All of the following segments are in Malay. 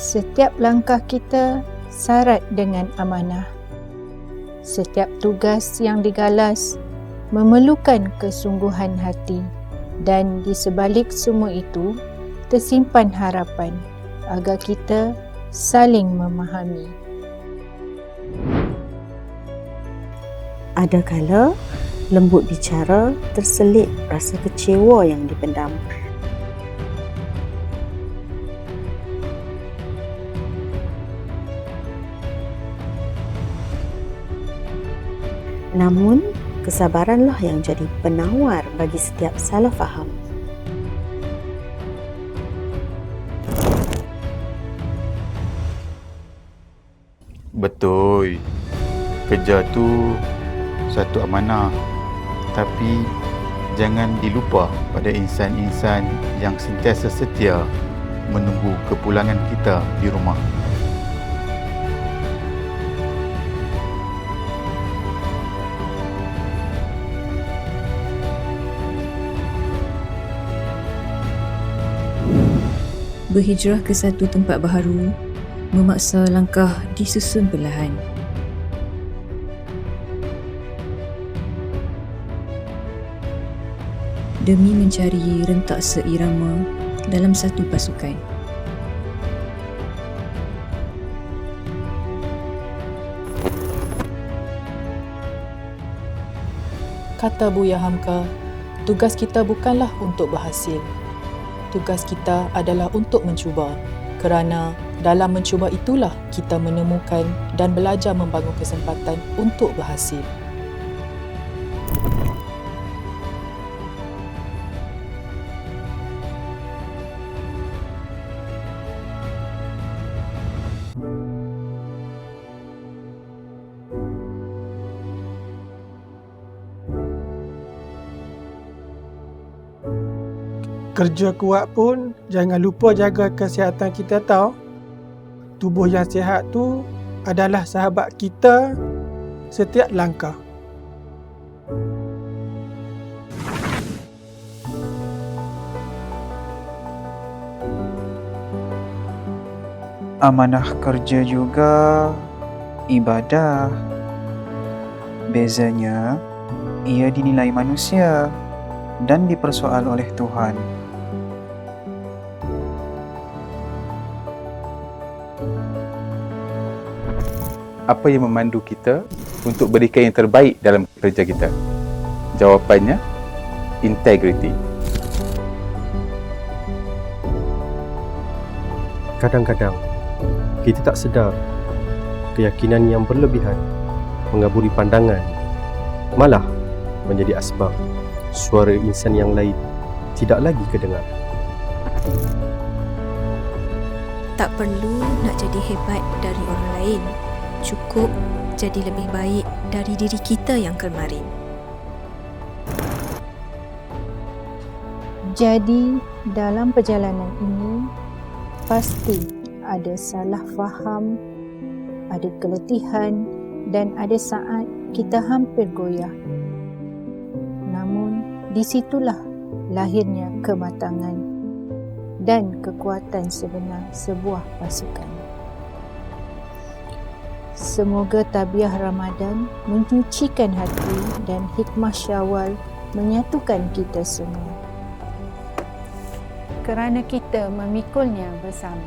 Setiap langkah kita syarat dengan amanah. Setiap tugas yang digalas memerlukan kesungguhan hati, dan di sebalik semua itu tersimpan harapan agar kita saling memahami. Ada kala lembut bicara terselit rasa kecewa yang dipendam. Namun, kesabaranlah yang jadi penawar bagi setiap salah faham. Betul. Kerja tu satu amanah. Tapi jangan dilupa pada insan-insan yang sentiasa setia menunggu kepulangan kita di rumah. Berhijrah ke satu tempat baharu memaksa langkah disusun perlahan. Demi mencari rentak seirama dalam satu pasukan. Kata Buya Hamka, tugas kita bukanlah untuk berhasil. Tugas kita adalah untuk mencuba, kerana dalam mencuba itulah kita menemukan dan belajar membangun kesempatan untuk berhasil. Kerja kuat pun jangan lupa jaga kesihatan kita tau. Tubuh yang sihat tu adalah sahabat kita setiap langkah. Amanah kerja juga ibadah. Bezanya, ia dinilai manusia dan dipersoal oleh Tuhan. Apa yang memandu kita untuk berikan yang terbaik dalam kerja kita? Jawapannya, integriti. Kadang-kadang, kita tak sedar keyakinan yang berlebihan mengaburi pandangan, malah menjadi asbab suara insan yang lain tidak lagi kedengar. Tak perlu nak jadi hebat dari orang lain. Cukup jadi lebih baik dari diri kita yang kemarin. Jadi, dalam perjalanan ini, pasti ada salah faham, ada keletihan dan ada saat kita hampir goyah. Namun, disitulah lahirnya kematangan dan kekuatan sebenar sebuah pasukan. Semoga tabiah Ramadan menyucikan hati dan hikmah Syawal menyatukan kita semua. Kerana kita memikulnya bersama.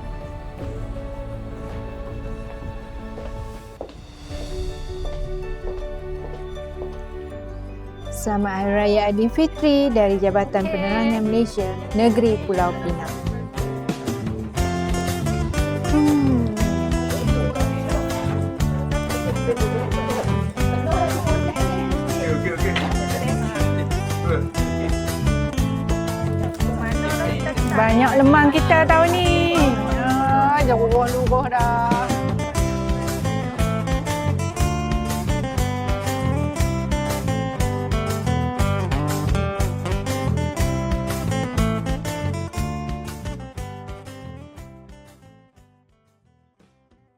Selamat Hari Raya Aidilfitri dari Jabatan Penerangan Malaysia, Negeri Pulau Pinang. Banyak lemang kita tahun ni. Jangan lupa dah.